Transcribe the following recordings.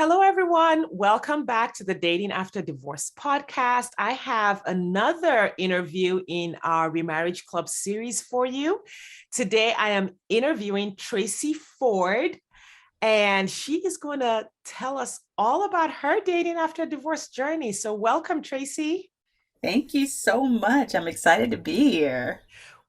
Hello, everyone. Welcome back to the Dating After Divorce podcast. I have another interview in our Remarriage Club series for you. Today, I am interviewing Tracey Forde, and she is going to tell us all about her dating after divorce journey. So, welcome, Tracey. Thank you so much. I'm excited to be here.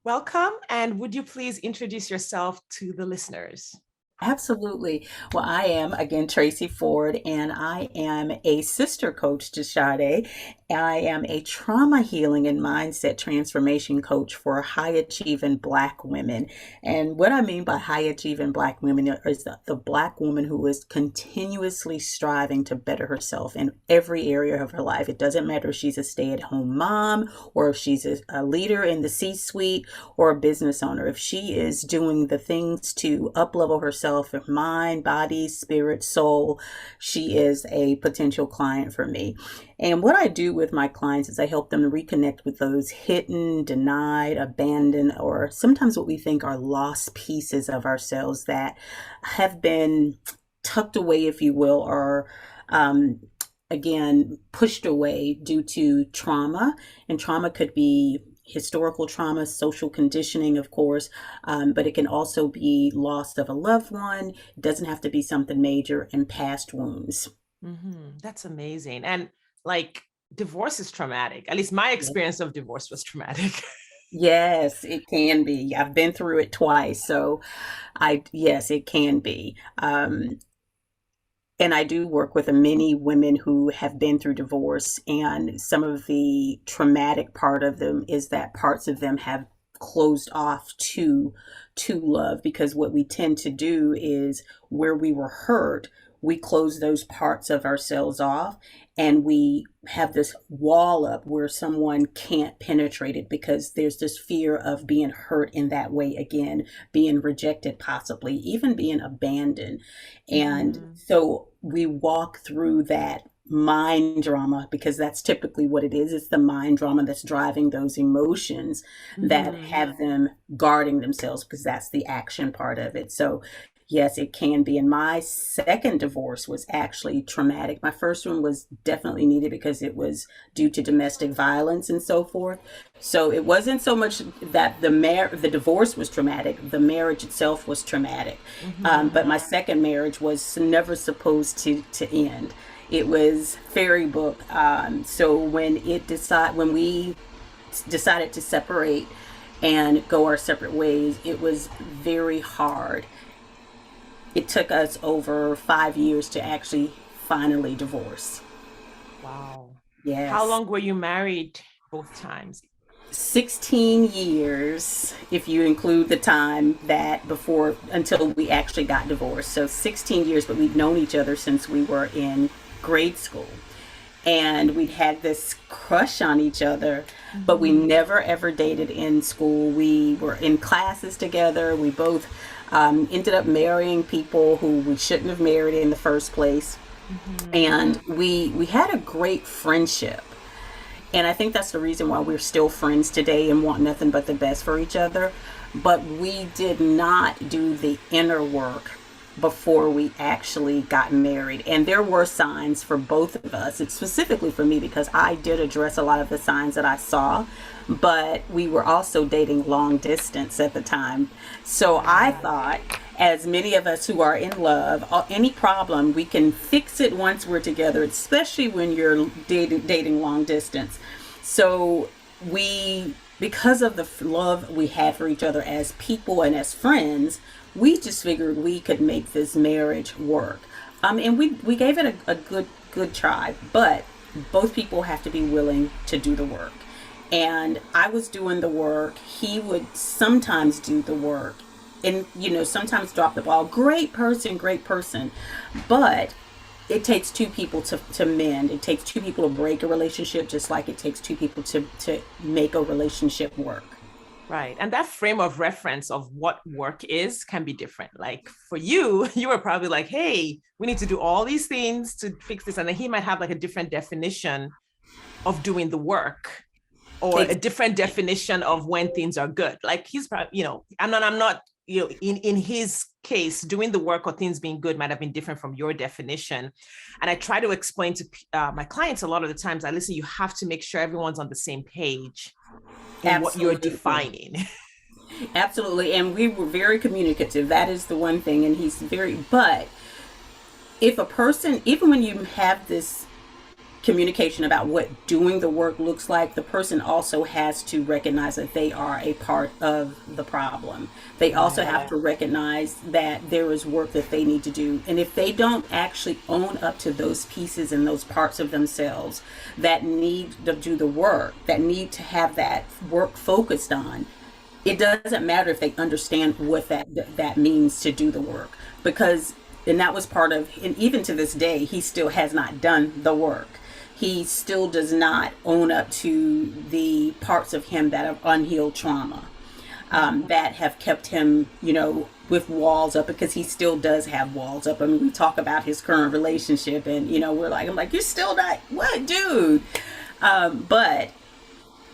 Welcome. And would you please introduce yourself to the listeners? Absolutely. Well, I am again Tracey Forde, and I am a sister coach to Sade. I am a trauma healing and mindset transformation coach for high achieving Black women. And what I mean by high achieving Black women is the Black woman who is continuously striving to better herself in every area of her life. It doesn't matter if she's a stay at home mom or if she's a leader in the C suite or a business owner. If she is doing the things to up level herself, her mind, body, spirit, soul, she is a potential client for me. And what I do with my clients is I help them reconnect with those hidden, denied, abandoned, or sometimes what we think are lost pieces of ourselves that have been tucked away, if you will, or again, pushed away due to trauma. And trauma could be historical trauma, social conditioning, of course, but it can also be loss of a loved one. It doesn't have to be something major, and past wounds. That's amazing. And like, divorce is traumatic. At least my experience of divorce was traumatic. Yes, it can be. I've been through it twice, so yes, it can be. And I do work with many women who have been through divorce, and some of the traumatic part of them is that parts of them have closed off to love, because what we tend to do is where we were hurt, we close those parts of ourselves off, and we have this wall up where someone can't penetrate it because there's this fear of being hurt in that way again, being rejected, possibly even being abandoned. And Mhm. so we walk through that mind drama, because that's typically what it is. It's the mind drama that's driving those emotions that Mhm. have them guarding themselves, because that's the action part of it. So yes, it can be. And my second divorce was actually traumatic. My first one was definitely needed because it was due to domestic violence and so forth. So it wasn't so much that the divorce was traumatic. The marriage itself was traumatic. Mhm. But my second marriage was never supposed to end. It was fairy book. So when we decided to separate and go our separate ways, it was very hard. It took us over 5 years to actually finally divorce. Wow. How Yes. long were you married both times? 16 years, if you include the time that before until we actually got divorced. So 16 years, but we'd known each other since we were in grade school. And we'd had this crush on each other, but we Mhm. never ever dated in school. We were in classes together. We both ended up marrying people who we shouldn't have married in the first place. Mhm. And we had a great friendship. And I think that's the reason why we're still friends today and want nothing but the best for each other. But we did not do the inner work before we actually got married. And there were signs for both of us. It's specifically for me because I did address a lot of the signs that I saw, but we were also dating long distance at the time. So I Yeah. thought, as many of us who are in love, any problem, we can fix it once we're together, especially when you're dating long distance. So because of the love we had for each other as people and as friends, we just figured we could make this marriage work. And we gave it a good try, but both people have to be willing to do the work. And I was doing the work. He would sometimes do the work, and sometimes drop the ball. Great person, but it takes two people to mend. It takes two people to break a relationship, just like it takes two people to make a relationship work. Right. And that frame of reference of what work is can be different. Like for you, you were probably like, hey, we need to do all these things to fix this. And then he might have like a different definition of doing the work or a Ex- different definition of when things are good. Like he's probably, I'm not in his case, doing the work or things being good might have been different from your definition. And I try to explain to my clients a lot of the times, I listen, you have to make sure everyone's on the same page in what you're defining. Absolutely. And we were very communicative. That is the one thing. And but if a person, even when you have this communication about what doing the work looks like, the person also has to recognize that they are a part of the problem. They also have to recognize that there is work that they need to do. And if they don't actually own up to those pieces and those parts of themselves that need to do the work, that need to have that work focused on, it doesn't matter if they understand what that means to do the work. Because, and that was part of, and even to this day, he still has not done the work. He still does not own up to the parts of him that have unhealed trauma, that have kept him, with walls up, because he still does have walls up. I mean, we talk about his current relationship and, I'm like, you're still not, what, dude? But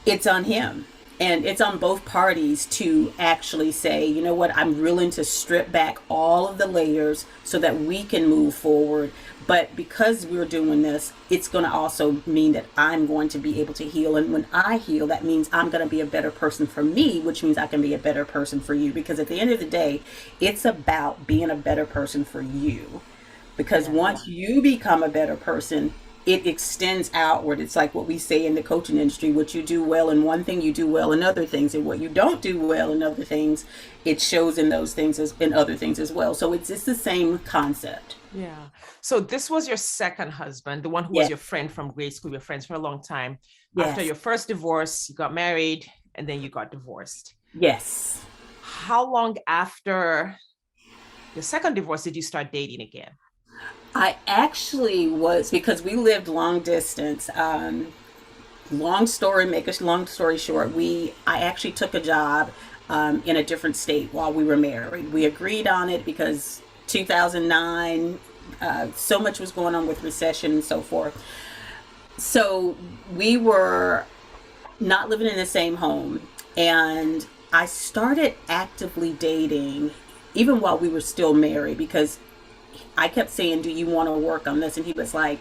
it's on him. And it's on both parties to actually say, you know what, I'm willing to strip back all of the layers so that we can move forward. But because we're doing this, it's going to also mean that I'm going to be able to heal. And when I heal, that means I'm going to be a better person for me, which means I can be a better person for you. Because at the end of the day, it's about being a better person for you. Because once you become a better person, it extends outward. It's like what we say in the coaching industry: what you do well in one thing, you do well in other things, and what you don't do well in other things, it shows in those things in other things as well. So it's the same concept. Yeah. So this was your second husband, the one who was your friend from grade school, your friends for a long time. Yes. After your first divorce, you got married and then you got divorced. Yes. How long after your second divorce did you start dating again? I actually was, because we lived long distance. Long story short, I actually took a job in a different state while we were married. We agreed on it because 2009, so much was going on with recession and so forth. So we were not living in the same home, and I started actively dating even while we were still married, because I kept saying, do you want to work on this? And he was like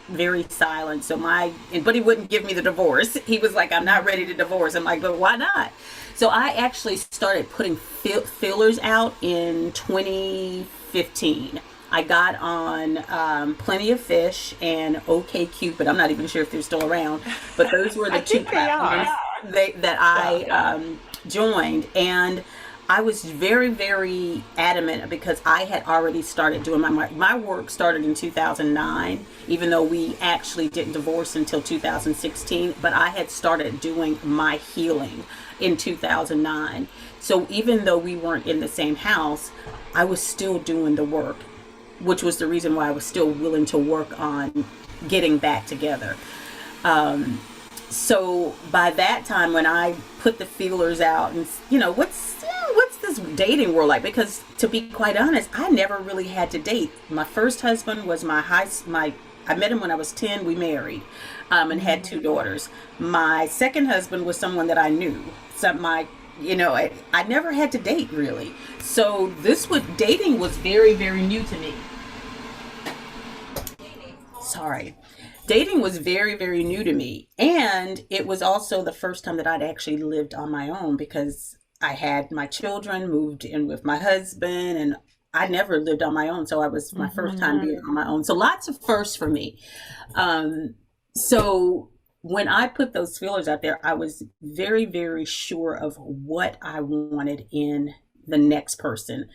very silent. But he wouldn't give me the divorce. He was like, I'm not ready to divorce. I'm like, but why not? So I actually started putting fillers out in 2015. I got on Plenty of Fish and OkCupid. I'm not even sure if they're still around, but those were the two platforms that I joined. And I was very, very adamant, because I had already started doing my work started in 2009, even though we actually didn't divorce until 2016, but I had started doing my healing in 2009. So even though we weren't in the same house, I was still doing the work, which was the reason why I was still willing to work on getting back together. So by that time, when I put the feelers out and, what's this dating world like? Because to be quite honest, I never really had to date. My first husband was I met him when I was 10, we married, and had 2 daughters. My second husband was someone that I knew. I never had to date really. So dating was very, very new to me. Sorry. Dating was very, very new to me. And it was also the first time that I'd actually lived on my own, because I had my children, moved in with my husband, and I never lived on my own. So I was my first time being on my own. So lots of firsts for me. So when I put those feelers out there, I was very, very sure of what I wanted in the next person.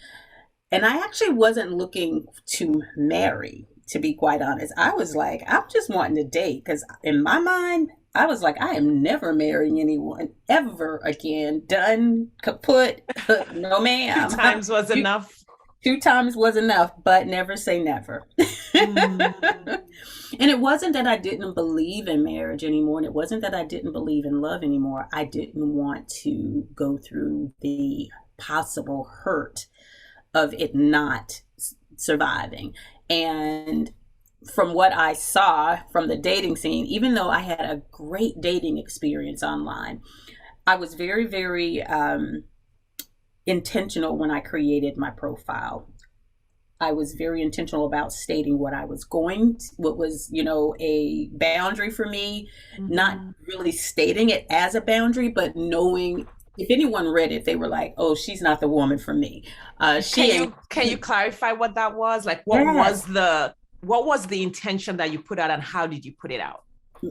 And I actually wasn't looking to marry, to be quite honest. I was like, I'm just wanting to date, because in my mind, I was like, I am never marrying anyone ever again. Done, kaput, no ma'am. 2 times was enough. 2 times was enough, but never say never. And it wasn't that I didn't believe in marriage anymore. And it wasn't that I didn't believe in love anymore. I didn't want to go through the possible hurt of it not surviving. And from what I saw from the dating scene, even though I had a great dating experience online, I was very, very intentional when I created my profile. I was very intentional about stating what was, a boundary for me, not Mhm. really stating it as a boundary, but knowing if anyone read it, they were like, oh, she's not the woman for me. Can She ain't. you clarify what that was? Like Yes. what was the intention that you put out and how did you put it out?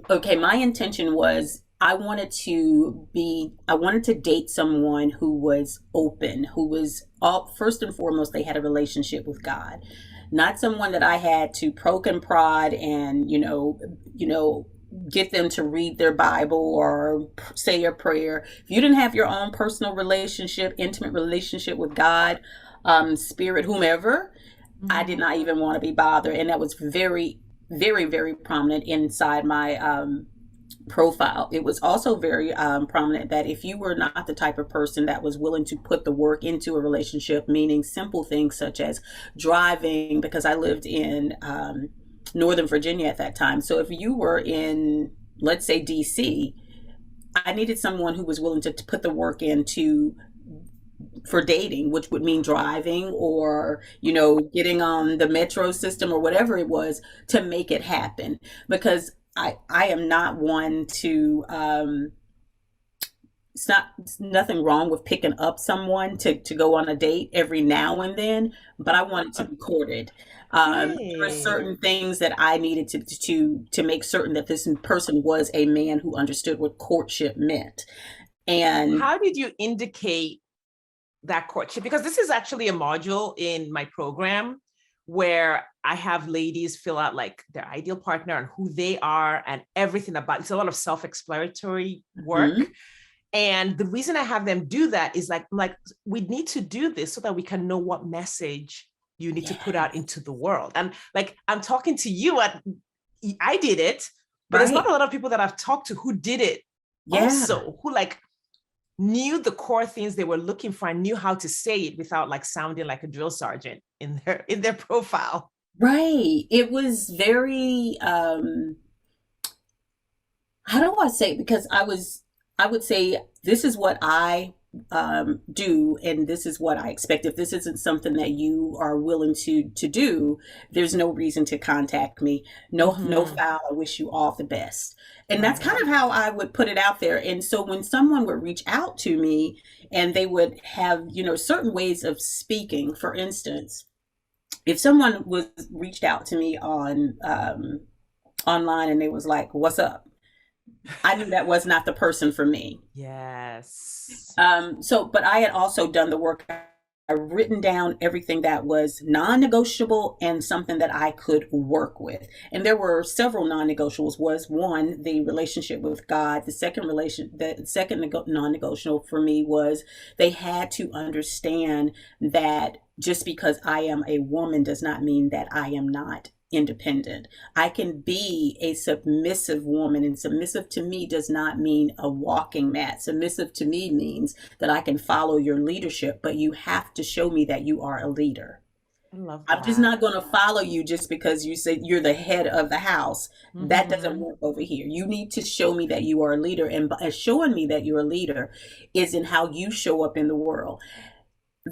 Okay, my intention was I wanted to date someone who was open, who was all first and foremost, they had a relationship with God. Not someone that I had to poke and prod and, get them to read their Bible or say a prayer. If you didn't have your own personal relationship, intimate relationship with God, spirit, whomever, I did Mhm. not even want to be bothered. And that was very, very, very prominent inside my profile. It was also very prominent that if you were not the type of person that was willing to put the work into a relationship, meaning simple things such as driving, because I lived in Northern Virginia at that time. So if you were in, let's say, DC, I needed someone who was willing to put the work into for dating, which would mean driving or, getting on the metro system or whatever it was to make it happen. Because I am not one to, it's nothing wrong with picking up someone to go on a date every now and then, but I want it to be courted. There are Okay. certain things that I needed to make certain that this person was a man who understood what courtship meant. And How did you indicate that courtship? Because this is actually a module in my program where I have ladies fill out like their ideal partner and who they are and everything about it's a lot of self-explanatory work. mhm, And the reason I have them do that is like we need to do this so that we can know what message you need to put out yes, into the world. And like I'm talking to you at I did it, but there's not right, a lot of people that I've talked to who did it yeah. also, who like knew the core things they were looking for and knew how to say it without like sounding like a drill sergeant in their profile. Right. It was very, how do I say? Because I would say, this is what I do, and this is what I expect. If this isn't something that you are willing to do, there's no reason to contact me. No, no Mm-hmm. foul. I wish you all the best. And that's kind Right. of how I would put it out there. And so when someone would reach out to me and they would have, certain ways of speaking, for instance, if someone was reached out to me on online and they was like, "What's up?" I knew that was not the person for me. Yes. But I had also done the work. I written down everything that was non-negotiable and something that I could work with. And there were several non-negotiables. Was one, the relationship with God. The second non-negotiable for me was they had to understand that just because I am a woman does not mean that I am not independent. I can be a submissive woman, and submissive to me does not mean a walking mat. Submissive to me means that I can follow your leadership, but you have to show me that you are a leader. I love I'm just that. not going to follow you just because you say you're the head of the house. That doesn't Mm-hmm. work over here. You need to show me that you are a leader. And by showing me that you're a leader is in how you show up in the world.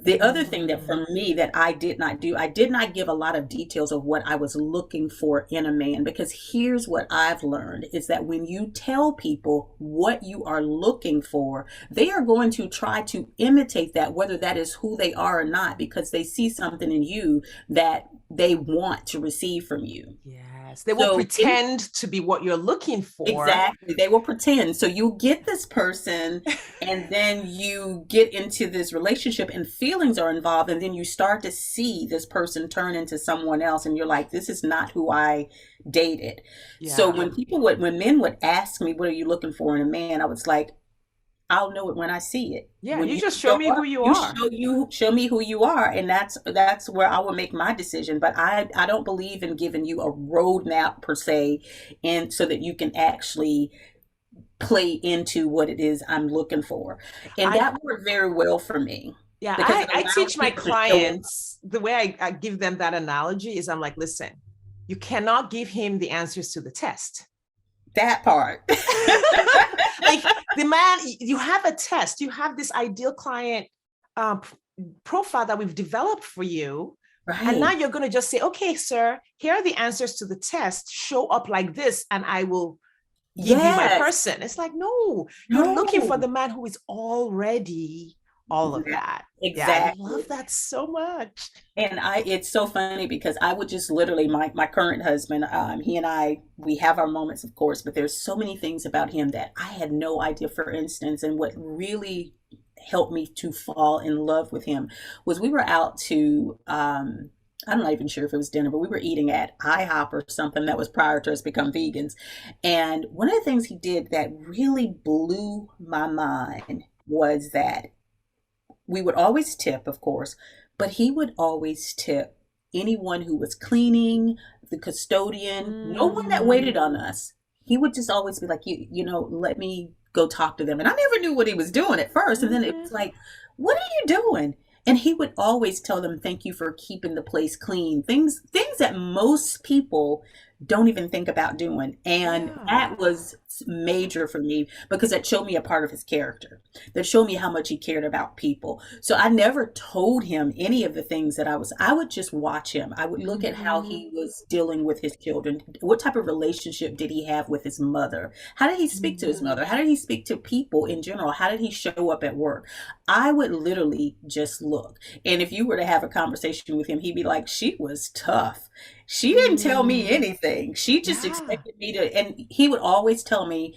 The other thing that Mm. for me that I did not do, I did not give a lot of details of what I was looking for in a man, because here's what I've learned is that when you tell people what you are looking for, they are going to try to imitate that, whether that is who they are or not, because they see something in you that they want to receive from you. Yes. They will So pretend to be what you're looking for. exactly. They will pretend. So you get this person and then you get into this relationship and feelings are involved, and then you start to see this person turn into someone else and you're like, this is not who I dated. So Yeah. when men would ask me, what are you looking for in a man? I was like, I'll know it when I see it. Yeah. When You you just show show me who up, you are. show me who you are, and that's where I will make my decision. But I don't believe in giving you a roadmap per se, and so that you can actually play into what it is I'm looking for. And I that worked very well for me yeah, because it I allows teach my people to show up. clients the way I give them that analogy is I'm like, listen, you cannot give him the answers to the test. That part. Like the man, you have a test, you have this ideal client profile that we've developed for you. And now Right. you're going to just say, okay, sir, here are the answers to the test. Show up like this, and I will give you my Yes. person. It's like, no, you're looking for No. the man who is already all of Yeah, that. Yeah, I love exactly. that so much. And it's so funny because I would just literally, my current husband, he and I, we have our moments, of course, but there's so many things about him that I had no idea, for instance. And what really helped me to fall in love with him was we were out to, I'm not even sure if it was dinner, but we were eating at IHOP or something that was prior to us become vegans. And one of the things he did that really blew my mind was that we would always tip, of course, but he would always tip anyone who was cleaning, the custodian, no one that waited on Mm, us. He would just always be like, let me go talk to them. And I never knew what he was doing at first. And then it mhm. was like, what are you doing? And he would always tell them, thank you for keeping the place clean. Things that most people don't even think about doing. And Yeah. that was major for me because that showed me a part of his character, that showed me how much he cared about people. So I never told him any of the things that I would just watch him. I would look at how Mhm, he was dealing with his children. What type of relationship did he have with his mother? How did he speak to his mhm. mother? How did he speak to people in general? How did he show up at work? I would literally just look. And if you were to have a conversation with him, he'd be like, she was tough. She didn't tell me Mm, anything. She just yeah. expected me to, and he would always tell me,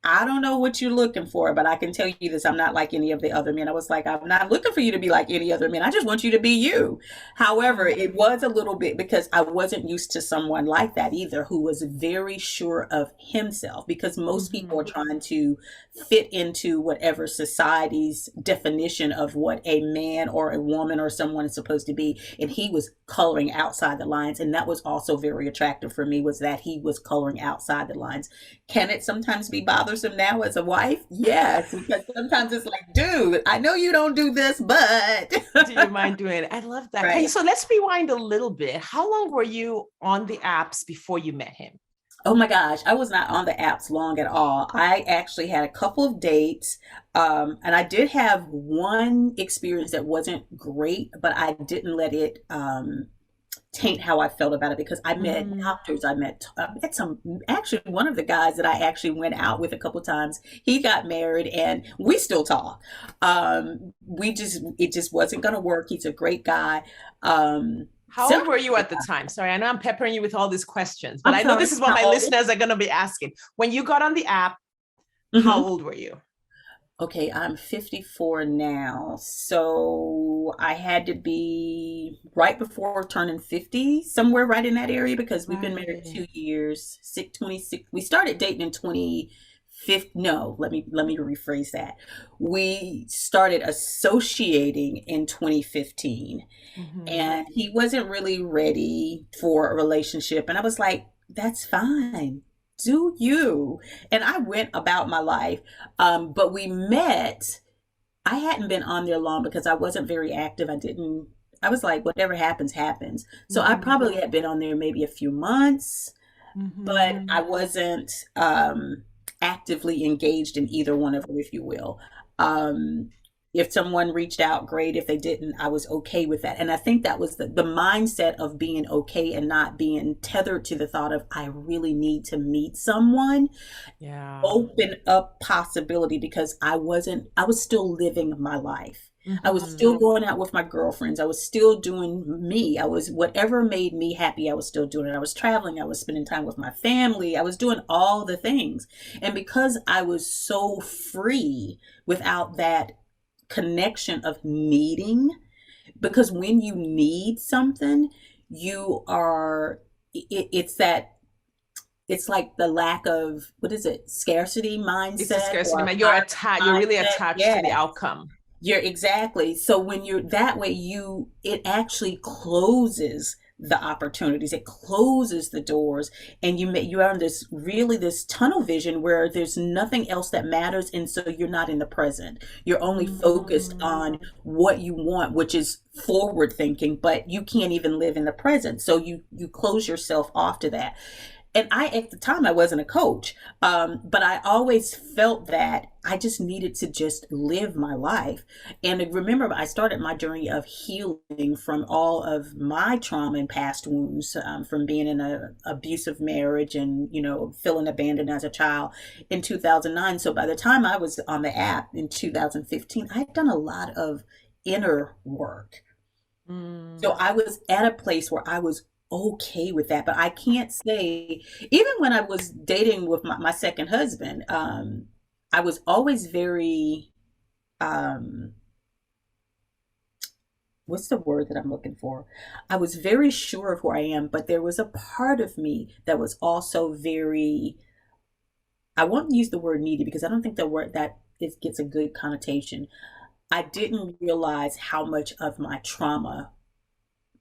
I don't know what you're looking for, but I can tell you this. I'm not like any of the other men. I was like, I'm not looking for you to be like any other men. I just want you to be you. However, it Mhm, was a little bit because I wasn't used to someone like that either, who was very sure of himself, because most people are mhm. trying to fit into whatever society's definition of what a man or a woman or someone is supposed to be. And he was coloring outside the lines. And that was also very attractive for me, was that he was coloring outside the lines. Can it sometimes be bothersome now as a wife? Yes, because sometimes it's like, dude, I know you don't do this, but Do you mind doing it? I love that. Okay, right. so let's rewind a little bit. How long were you on the apps before you met him? Oh my gosh, I was not on the apps long at all. I actually had a couple of dates, and I did have one experience that wasn't great, but I didn't let it taint how I felt about it because I met Mm, doctors. I met some, actually, one of the guys that I actually went out with a couple times, he got married and we still talk. It just wasn't going to work. He's a great guy. how old Several were you other at the guys. time? Sorry, I know I'm peppering you with all these questions, but I'm I know sorry. this is what How my old? listeners are going to be asking. When you got on the app, how Hmm. old were you? Okay, I'm 54 now. So I had to be right before turning 50, somewhere right in that area, because we've been married Right. 2 years, 26. We started dating in 2015. No, let me rephrase that. We started associating in 2015, Mhm. and he wasn't really ready for a relationship. And I was like, that's fine. Do you? And I went about my life. But we met. I hadn't been on there long because I wasn't very active. I was like, whatever happens, happens. So I Mhm. probably had been on there maybe a few months, but I Mhm. wasn't actively engaged in either one of them, if you will. Um, if someone reached out, great. If they didn't, I was okay with that. And I think that was the mindset of being okay and not being tethered to the thought of, I really need to meet someone, Yeah. open up possibility because I was still living my life. I was Mhm. still going out with my girlfriends. I was still doing me. I was whatever made me happy, I was still doing it. I was traveling, I was spending time with my family. I was doing all the things. And because I was so free without that connection of needing, because when you need something, you are it's that, it's like the lack of, what is it, scarcity It's a mindset scarcity, or man. You're poverty attached. You're really mindset. attached to Yeah, the outcome. you're exactly. So when you're that way, it actually closes the opportunities. It closes the doors, and you're on this tunnel vision where there's nothing else that matters, and so you're not in the present. You're only focused Mm. on what you want, which is forward thinking, but you can't even live in the present. So you close yourself off to that. and at the time I wasn't a coach, but I always felt that I just needed to just live my life. And remember, I started my journey of healing from all of my trauma and past wounds, from being in an abusive marriage and, feeling abandoned as a child in 2009. So by the time I was on the app in 2015, I had done a lot of inner work. So I was at a place where I was okay with that. But I can't say, even when I was dating with my second husband, I was always very, um, what's the word that I'm looking for? I was very sure of who I am, but there was a part of me that was also very, I won't use the word needy because I don't think the word that it gets a good connotation. I didn't realize how much of my trauma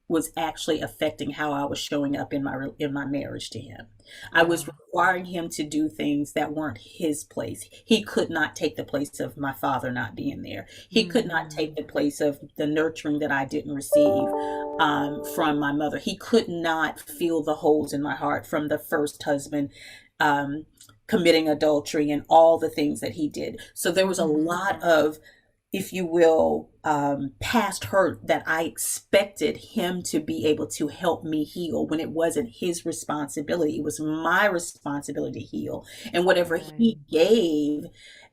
was actually affecting how I was showing up in my marriage to him. I was Yeah. requiring him to do things that weren't his place. He could not take the place of my father not being there. He could not take Mm. the place of the nurturing that I didn't receive, from my mother. He could not fill the holes in my heart from the first husband, um, committing adultery and all the things that he did. So there was a Mhm. lot of, if you will, past hurt that I expected him to be able to help me heal when it wasn't his responsibility. It was my responsibility to heal. And whatever Right. he gave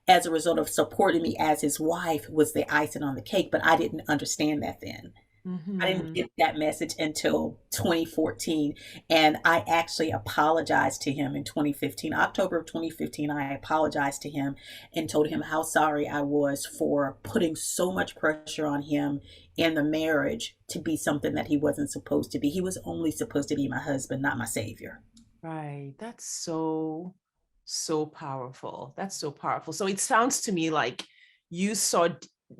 as a result of supporting me as his wife was the icing on the cake, but I didn't understand that then. I didn't Mhm. get that message until 2014. And I actually apologized to him in 2015. October of 2015, I apologized to him and told him how sorry I was for putting so much pressure on him in the marriage to be something that he wasn't supposed to be. He was only supposed to be my husband, not my savior. Right. That's so, so powerful. That's so powerful. So it sounds to me like you saw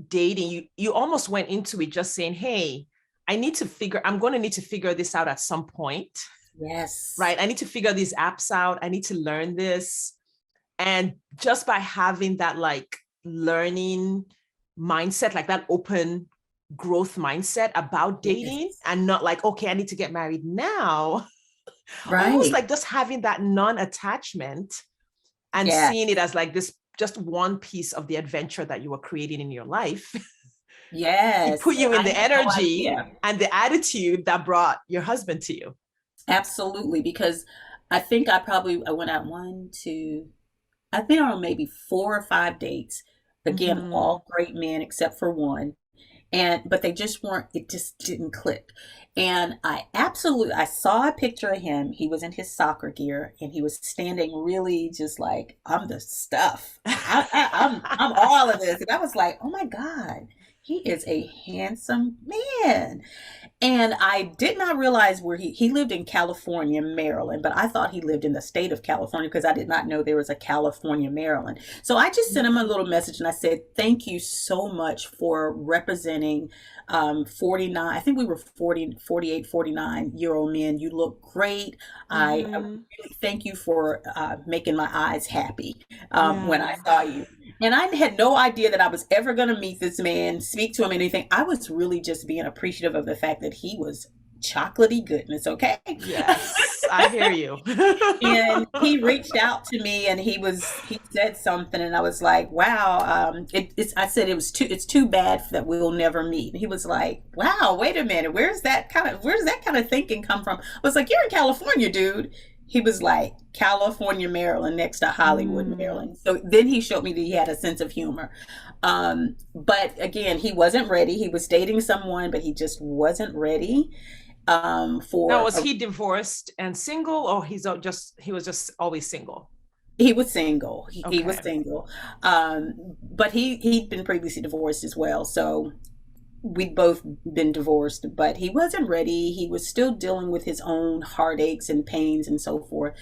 dating, you almost went into it just saying, hey, I'm going to need to figure this out at some point, Yes. right? I need to figure these apps out. I need to learn this. And just by having that like learning mindset, like that open growth mindset about dating Yes. and not like, okay, I need to get married now, almost Right. like just having that non-attachment and Yeah. seeing it as like this just one piece of the adventure that you were creating in your life. It Yes. put you in I the had no energy idea. and the attitude that brought your husband to you. Absolutely. Because I think I went out one, two, I've been on maybe 4 or 5 dates. Again, Mm-hmm. all great men except for one. But they just weren't, it just didn't click. And I saw a picture of him. He was in his soccer gear and he was standing really just like, I'm the stuff. I'm all of this. And I was like, oh my God, he is a handsome man. And I did not realize where he lived in California, Maryland, but I thought he lived in the state of California because I did not know there was a California, Maryland. So I just sent him a little message and I said, thank you so much for representing, 49, I think we were 40, 48, 49-year-old men. You look great. I Mm-hmm. really thank you for, making my eyes happy, when I Yeah. saw you. And I had no idea that I was ever going to meet this man, speak to him, anything. I was really just being appreciative of the fact that he was chocolatey goodness, okay? Yes, I hear you. And he reached out to me and he said something and I was like, wow, I said it's too bad that we'll never meet. And he was like, wow, wait a minute, where's that kind of thinking come from? I was like, you're in California, dude. He was like, California, Maryland, next to Hollywood, Mm, Maryland. So then he showed me that he had a sense of humor. But again, he wasn't ready. He was dating someone, but he just wasn't ready, now, for was he divorced and single, or he was just always single? he was single. He was Okay. single. But he'd been previously divorced as well. So we'd both been divorced, but he wasn't ready. He was still dealing with his own heartaches and pains and so forth.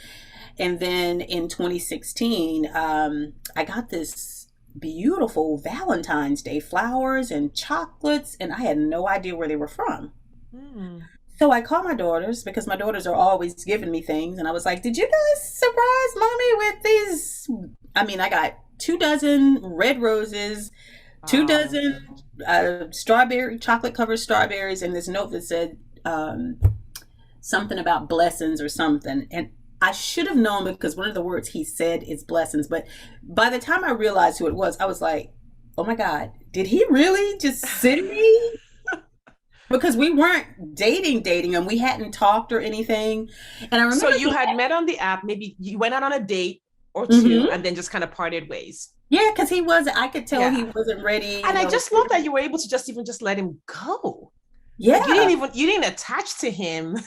And then in 2016, I got this beautiful Valentine's Day flowers and chocolates, and I had no idea where they were from. Hmm. So I called my daughters because my daughters are always giving me things. And I was like, did you guys surprise mommy with these? I mean, I got 2 dozen red roses, two Wow. dozen strawberry, chocolate covered strawberries, and this note that said, something about blessings or something. And I should have known because one of the words he said is blessings. But by the time I realized who it was, I was like, oh my God, did he really just send me? Because we weren't dating, and we hadn't talked or anything. And I So remember you he had met on the app, maybe you went out on a date or two hmm and then just kind of parted ways. yeah, because he wasn't, I could tell he Yeah. wasn't ready, And I just love that you were able to just even just let him go. Like Yeah. you didn't attach to him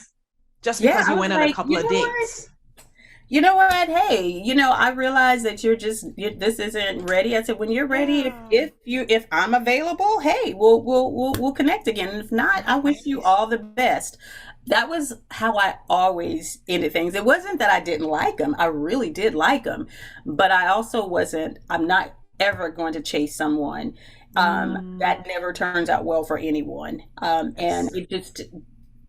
just Yeah. because I you was went on a like, couple of dates. you know what? Hey, I realize that this isn't ready. I said, when you're ready, Yeah. if I'm available, hey, we'll connect again. And if not, I wish you Nice. all the best. That was how I always ended things. It wasn't that I didn't like him. I really did like him, but I also wasn't. I'm not ever going to chase someone. Mm, That never turns out well for anyone. And yes.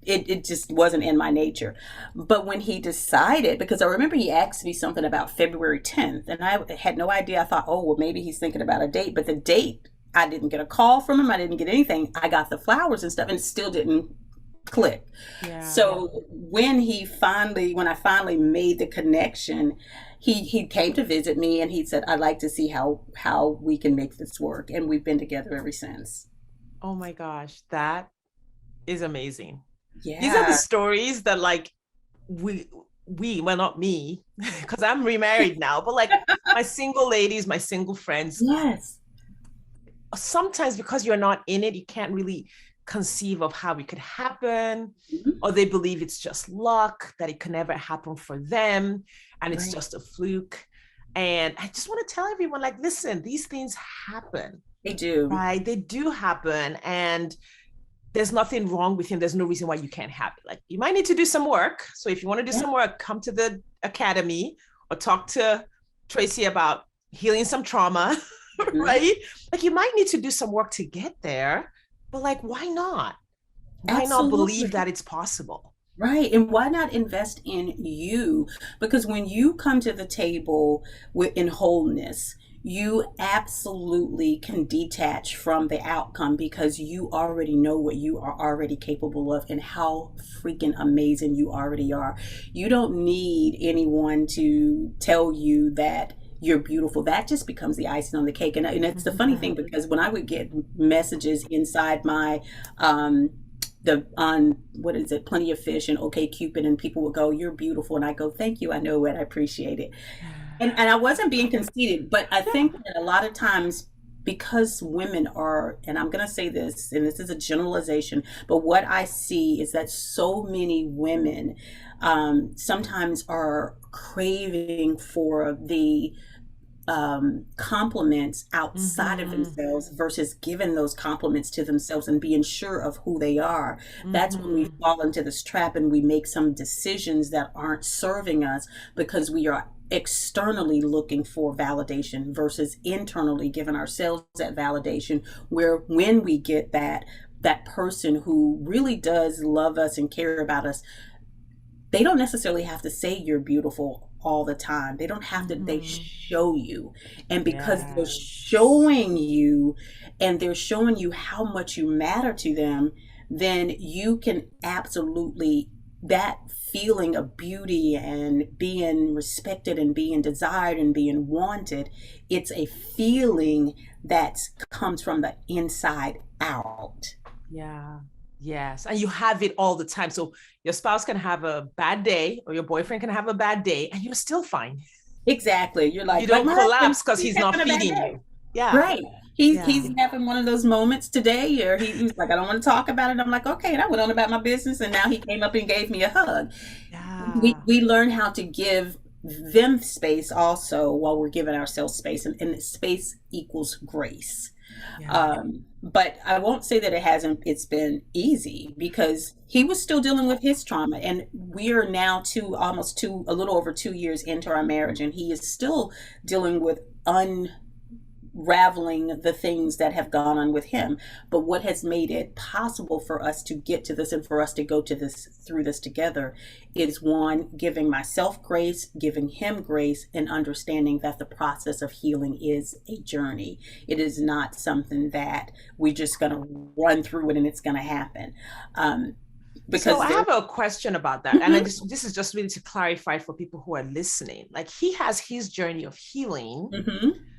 it just wasn't in my nature. But when he decided, because I remember he asked me something about February 10th, and I had no idea. I thought, oh, well, maybe he's thinking about a date. But the date, I didn't get a call from him. I didn't get anything. I got the flowers and stuff, and it still didn't click. Yeah. So when I finally made the connection, he came to visit me, and he said, I'd like to see how we can make this work. And we've been together ever since. Oh my gosh, that is amazing. These are the Yeah. stories that like we well not me because I'm remarried now, but like my single ladies, my single friends, Yes. sometimes because you're not in it, you can't really conceive of how it could happen, Mhm. or they believe it's just luck, that it can never happen for them, and it's Right. just a fluke. And I just want to tell everyone, like, listen, these things happen, They do. right? They do happen. And there's nothing wrong with him. There's no reason why you can't have it. Like, you might need to do some work. So if you want to do Yeah. some work, come to the academy or talk to Tracey about healing some trauma, Mhm. right? Like, you might need to do some work to get there, but like, why not? Why not believe Absolutely. that it's possible? Right. And why not invest in you? Because when you come to the table in wholeness, you absolutely can detach from the outcome because you already know what you are already capable of and how freaking amazing you already are. You don't need anyone to tell you that you're beautiful. That just becomes the icing on the cake. And it's the funny thing Mhm. because when I would get messages inside my the on what is it, Plenty of Fish and OK Cupid, and people would go, "You're beautiful," and I go, "Thank you, I know it, I appreciate it." And I wasn't being conceited, but I think Yeah. that a lot of times because women are, and I'm going to say this, and this is a generalization, but what I see is that so many women sometimes are craving for the compliments outside of Mm-hmm. themselves versus giving those compliments to themselves and being sure of who they are. That's when we Mm-hmm. fall into this trap and we make some decisions that aren't serving us because we are externally looking for validation versus internally giving ourselves that validation, where when we get that person who really does love us and care about us, they don't necessarily have to say you're beautiful all the time. They don't have to, they Mm-hmm. show you. And because they're Yes. showing you and they're showing you how much you matter to them, then you can absolutely, that feeling of beauty and being respected and being desired and being wanted, it's a feeling that comes from the inside out. Yeah. Yes. And you have it all the time. So your spouse can have a bad day or your boyfriend can have a bad day and you're still fine. Exactly. You're You like don't my husband, collapse because he's he's not having a bad feeding day. you. Yeah. Right. He's Yeah. having one of those moments today, or he was like, I don't want to talk about it. I'm like, okay, and I went on about my business, and now he came up and gave me a hug. We Yeah. we learn how to give them space also while we're giving ourselves space, and space equals grace. Yeah. But I won't say that it's been easy because he was still dealing with his trauma, and we are now a little over 2 years into our marriage, and he is still dealing with unraveling the things that have gone on with him. But what has made it possible for us to get to this and for us to go to this through this together is one, giving myself grace, giving him grace, and understanding that the process of healing is a journey. It is not something that we're just going to run through it and it's going to happen. Um, So because I they're have a question about that. And Mhm, this is just really to clarify for people who are listening. Like he has his journey of healing. mhm.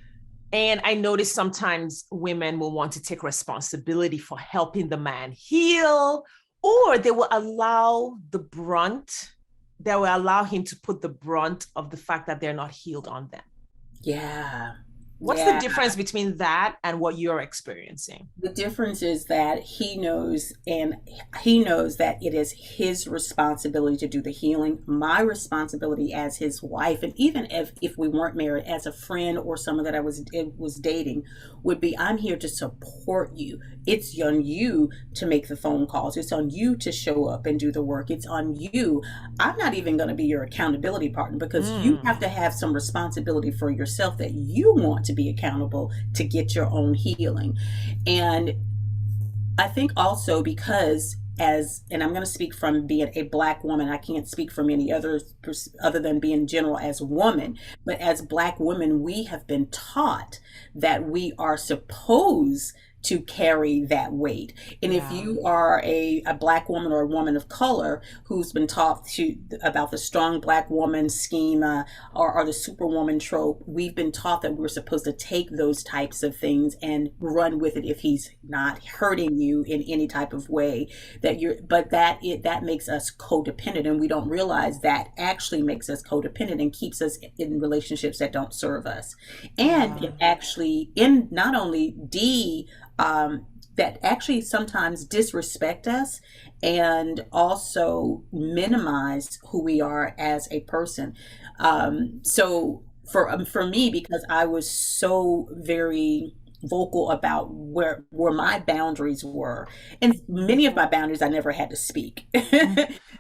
And I notice sometimes women will want to take responsibility for helping the man heal, or they will allow him to put the brunt of the fact that they're not healed on them. Yeah. What's the Yeah. difference between that and what you're experiencing? The difference is that he knows that it is his responsibility to do the healing. My responsibility as his wife, and even if we weren't married, as a friend or someone that I was dating, would be, I'm here to support you. It's on you to make the phone calls. It's on you to show up and do the work. It's on you. I'm not even going to be your accountability partner, because you have Mm, to have some responsibility for yourself, that you want to be accountable to get your own healing. And I think also because, and I'm going to speak from being a Black woman, I can't speak from any others other than being general as a woman, but as Black women, we have been taught that we are supposed to carry that weight. And if yeah. you are a Black woman or a woman of color who's been taught about the strong Black woman schema, or the superwoman trope, we've been taught that we're supposed to take those types of things and run with it if he's not hurting you in any type of way. That makes us codependent, and we don't realize that actually makes us codependent and keeps us in relationships that don't serve us. And Yeah. it actually, in not only that actually sometimes disrespect us, and also minimize who we are as a person. So for me, because I was so very vocal about where my boundaries were, and many of my boundaries I never had to speak. Mhm.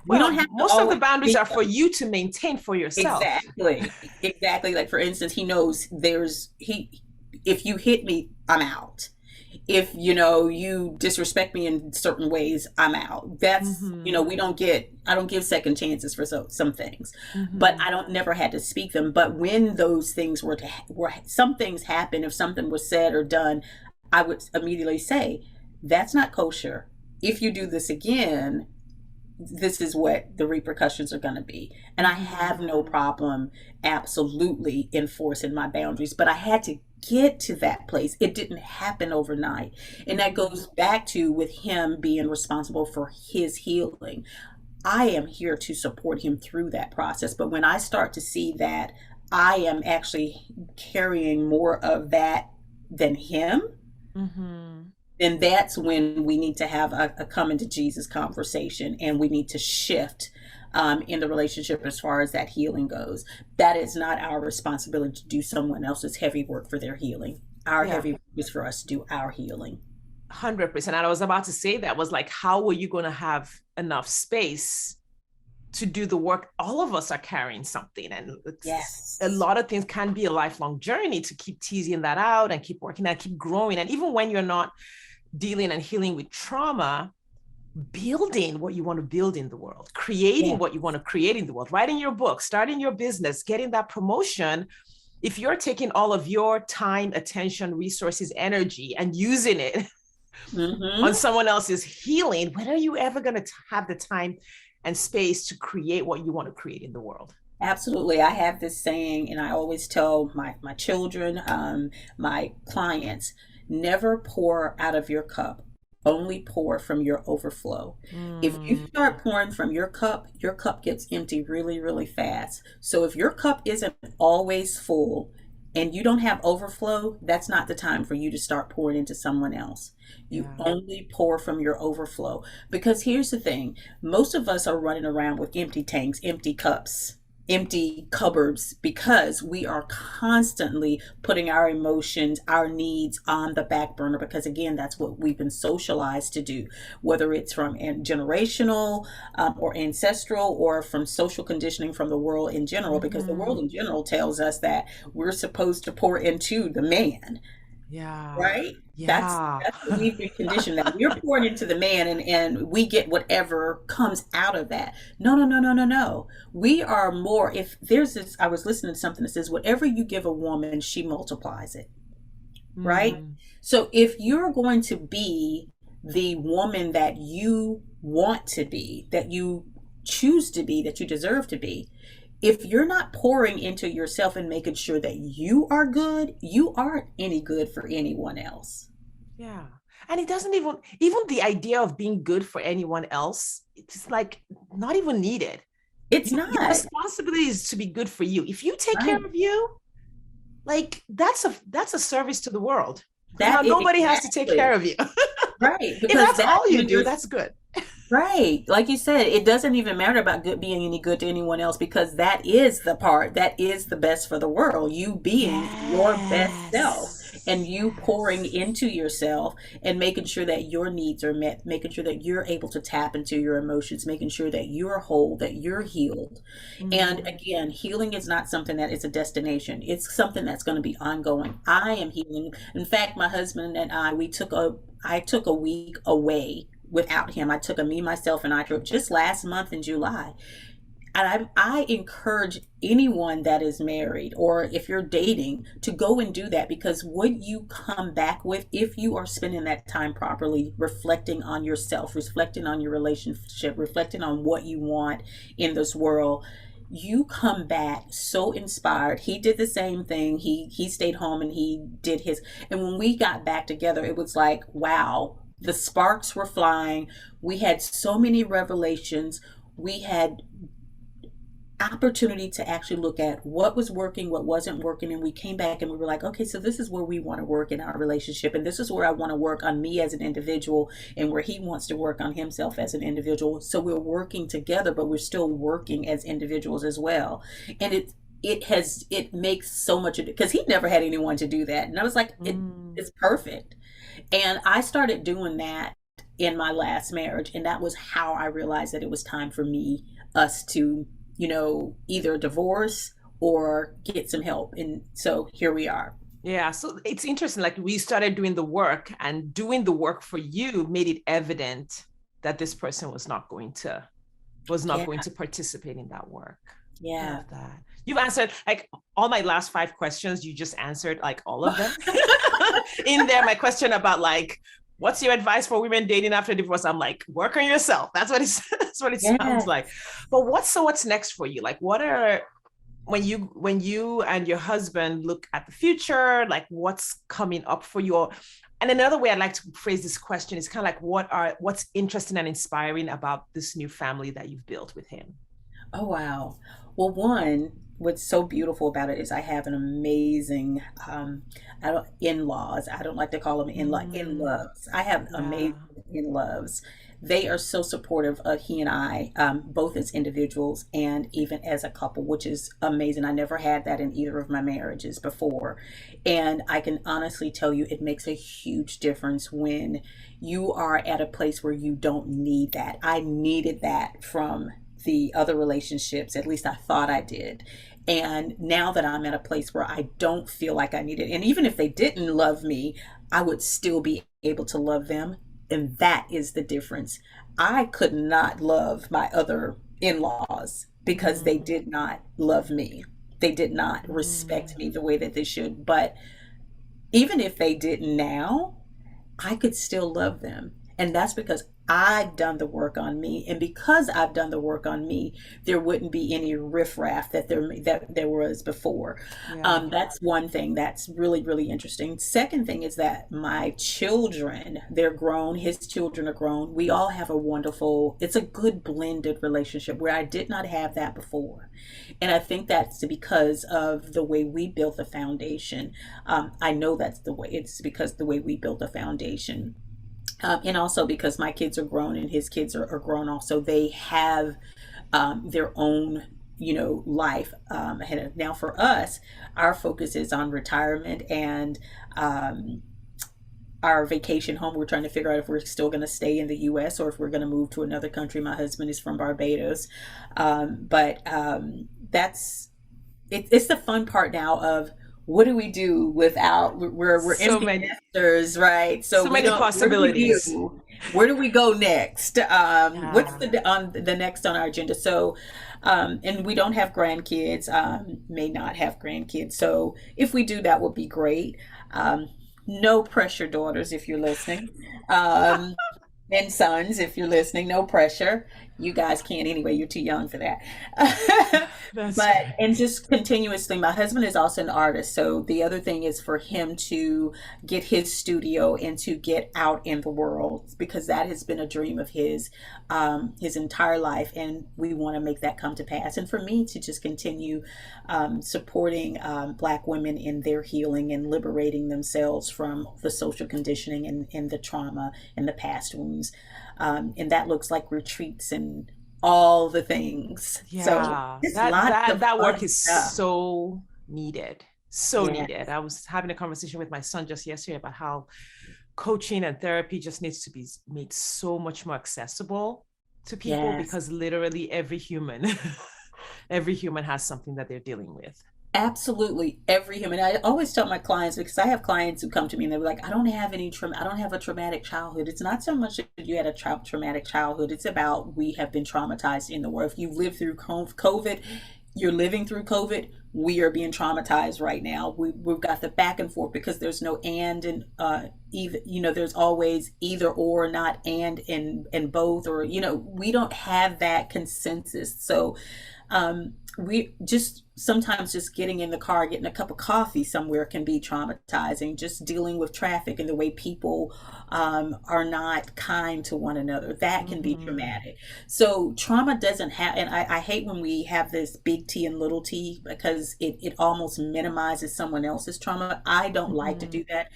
We don't Well, have to most of the always boundaries speak are for them. you to maintain for yourself. Exactly. Exactly. Like, for instance, he knows if you hit me, I'm out. If you disrespect me in certain ways, I'm out. That's, Hmm. I don't give second chances for some things, but Hmm. I don't never had to speak them. But when those things were some things happen, if something was said or done, I would immediately say, that's not kosher. If you do this again, this is what the repercussions are going to be. And I have Hmm. no problem absolutely enforcing my boundaries, but I had to get to that place. It didn't happen overnight. And that Hmm. goes back to, with him being responsible for his healing. I am here to support him through that process. But when I start to see that I am actually carrying more of that than him, Hmm. then that's when we need to have a coming to Jesus conversation, and we need to shift in the relationship as far as that healing goes. That is not our responsibility to do someone else's heavy work for their healing. Our Yeah, heavy work is for us to do our healing. 100%. And I was about to say that was like, how were you going to have enough space to do the work? All of us are carrying something, and a Yes. lot of things can be a lifelong journey to keep teasing that out and keep working and keep growing. And even when you're not dealing and healing with trauma, building what you want to build in the world, creating Yeah. what you want to create in the world, writing your book, starting your business, getting that promotion. If you're taking all of your time, attention, resources, energy, and using it on Mm-hmm. someone else's healing, when are you ever going to have the time and space to create what you want to create in the world? Absolutely. I have this saying, and I always tell my children, my clients, never pour out of your cup, only pour from your overflow. If you Mm, start pouring from your cup gets empty really, really fast. So if your cup isn't always full and you don't have overflow, that's not the time for you to start pouring into someone else. You yeah. only pour from your overflow. Because here's the thing, most of us are running around with empty tanks, empty cups, empty cupboards, because we are constantly putting our emotions, our needs on the back burner, because again, that's what we've been socialized to do, whether it's from generational or ancestral, or from social conditioning from the world in general, because the Mm-hmm. world in general tells us that we're supposed to pour into the man, Yeah. right? That's Yeah. that's what we've been conditioned, that we're pouring into the man, and we get whatever comes out of that. No, no, no, no, no, no. We are more. If there's this, I was listening to something that says, whatever you give a woman, she multiplies it, right? Mm, So if you're going to be the woman that you want to be, that you choose to be, that you deserve to be, if you're not pouring into yourself and making sure that you are good, you aren't any good for anyone else. Yeah. And it doesn't even the idea of being good for anyone else, it's like not even needed. It's Your not. responsibility is to be good for you. If you take care Right. of you, like that's a service to the world. Because now That is nobody has to take care exactly of you. right. If Because that's that's all you when do, you're that's good. right. Like you said, it doesn't even matter about good being any good to anyone else because that is the part that is the best for the world. You being your best self and Yes. you pouring Yes. into yourself and making sure that your needs are met, making sure that you're able to tap into your emotions, making sure that you're whole, that you're healed. And Mhm. again, healing is not something that is a destination. It's something that's going to be ongoing. I am healing. In fact, my husband and I took a week away without him. I took a me, myself, and I trip just last month in July. And I encourage anyone that is married or if you're dating to go and do that because what you come back with, if you are spending that time properly, reflecting on yourself, reflecting on your relationship, reflecting on what you want in this world, you come back so inspired. He did the same thing. He stayed home and he did his. And when we got back together, it was like, wow, the sparks were flying. We had so many revelations. We had opportunity to actually look at what was working, what wasn't working, and we came back and we were like, okay, so this is where we want to work in our relationship, and this is where I want to work on me as an individual, and where he wants to work on himself as an individual. So we're working together, but we're still working as individuals as well. And it makes so much of it because he never had anyone to do that, and I was like, Mm. it's perfect. And I started doing that in my last marriage, and that was how I realized that it was time for us to either divorce or get some help. And so here we are. Yeah, so it's interesting. Like we started doing the work, and doing the work for you made it evident that this person was not Yeah, going to participate in that work. I yeah. love that. You've answered like all my last five questions. You just answered like all of them. In there, my question about like, what's your advice for women dating after divorce? I'm like, work on yourself. That's what that's what it sounds Yeah. like. But what's next for you? Like, what are when you and your husband look at the future, like what's coming up for you? And another way I'd like to phrase this question is kind of like, what's interesting and inspiring about this new family that you've built with him? Oh, wow. Well, one, what's so beautiful about it is I have an amazing I don't in-laws. I don't like to call them Mm, in-loves. I have amazing yeah. in-loves. They are so supportive of he and I, both as individuals and even as a couple, which is amazing. I never had that in either of my marriages before. And I can honestly tell you it makes a huge difference when you are at a place where you don't need that. I needed that from the other relationships, at least I thought I did. And now that I'm at a place where I don't feel like I need it, and even if they didn't love me, I would still be able to love them. And that is the difference. I could not love my other in laws because they Mm, did not love me. They did not respect mm, me the way that they should. But even if they didn't now, I could still love them. And that's because I've done the work on me. And because I've done the work on me, there wouldn't be any riffraff that there was before. yeah. That's one thing that's really, really interesting. Second thing is that my children, they're grown, his children are grown. We all have a wonderful, it's a good blended relationship where I did not have that before. And I think that's because of the way we built the foundation. I know that's the way, it's because the way we built the foundation. And also because my kids are grown and his kids are grown also, they have their own life ahead of now. For us, our focus is on retirement and um, our vacation home. We're trying to figure out if we're still going to stay in the US or if we're going to move to another country. My husband is from Barbados. But that's it's the fun part now of what do we do without we're So empty many, nesters, right? So so we many don't, possibilities. where do we go next? What's Yeah. the next on our agenda? So and we don't have grandkids, may not have grandkids, so if we do, that would be great. um, no pressure, daughters, if you're listening. um, And sons, if you're listening, no pressure. You guys can't anyway. You're too young for that. That's But, right. and just continuously, my husband is also an artist. So the other thing is for him to get his studio and to get out in the world, because that has been a dream of his entire life. And we want to make that come to pass. And for me to just continue supporting Black women in their healing and liberating themselves from the social conditioning and the trauma and the past wounds. And that looks like retreats and all the things. So Yeah, it's that lots that of that work fun is stuff. so needed. So Yeah, needed. I was having a conversation with my son just yesterday about how coaching and therapy just needs to be made so much more accessible to people yes. because literally every human every human has something that they're dealing with. Absolutely, every human. I always tell my clients, because I have clients who come to me and they're like, I don't have a traumatic childhood. It's not so much that you had a traumatic childhood. It's about we have been traumatized in the world. If you've lived through COVID, you're living through COVID. We are being traumatized right now. We've got the back and forth because there's no and either. There's always either or, not and both, or we don't have that consensus. So we just sometimes just getting in the car, getting a cup of coffee somewhere can be traumatizing. Just dealing with traffic and the way people are not kind to one another, that can be Mm-hmm. traumatic. So trauma doesn't have, and I hate when we have this big T and little t, because it almost minimizes someone else's trauma. I don't like to Mm-hmm. do that.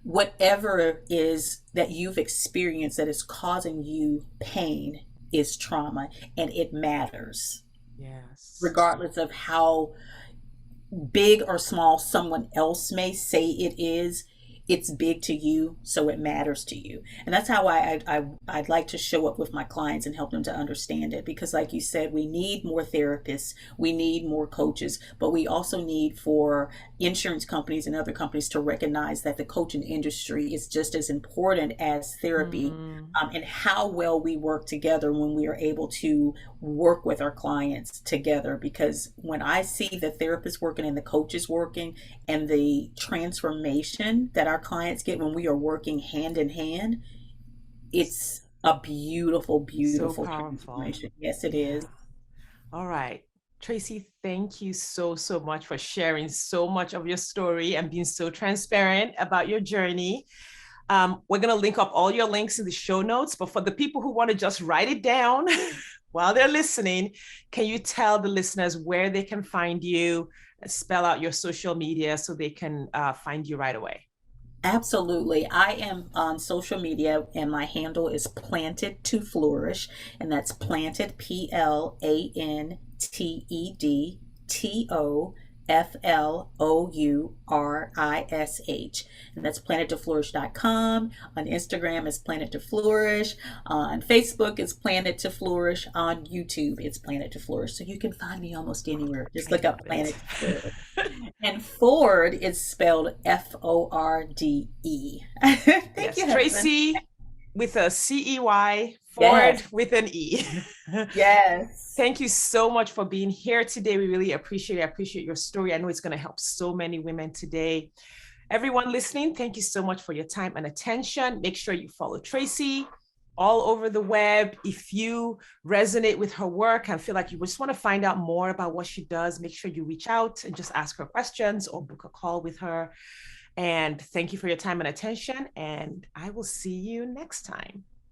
Whatever is that you've experienced that is causing you pain is trauma, and it matters Yes. regardless of how big or small someone else may say it is. It's big to you, so it matters to you. And that's how I'd like to show up with my clients and help them to understand it, because like you said, we need more therapists, we need more coaches, but we also need for insurance companies and other companies to recognize that the coaching industry is just as important as therapy. Mm-hmm. And how well we work together when we are able to work with our clients together. Because when I see the therapist working and the coaches working, and the transformation that our clients get when we are working hand in hand, it's a beautiful, So beautiful powerful. transformation. Yes, it Yeah. is. All right. Tracy, thank you so, so much for sharing so much of your story and being so transparent about your journey. We're going to link up all your links in the show notes, but for the people who want to just write it down while they're listening, can you tell the listeners where they can find you, spell out your social media so they can find you right away? Absolutely. I am on social media and my handle is Planted to Flourish. And that's planted, PLANTEDTOFLOURISH. And that's planted2flourish.com. On Instagram is Planet to Flourish. On Facebook is Planet to Flourish. On YouTube it's Planet to Flourish. So you can find me almost anywhere. Just I look love up it. Planet to Flourish. And Forde is spelled Forde. Thank Yes, you, husband. Tracy with a CEY, Ford Yes, with an E. yes. Thank you so much for being here today. We really appreciate it. I appreciate your story. I know it's going to help so many women today. Everyone listening, thank you so much for your time and attention. Make sure you follow Tracy all over the web. If you resonate with her work and feel like you just want to find out more about what she does, make sure you reach out and just ask her questions or book a call with her. And thank you for your time and attention. And I will see you next time.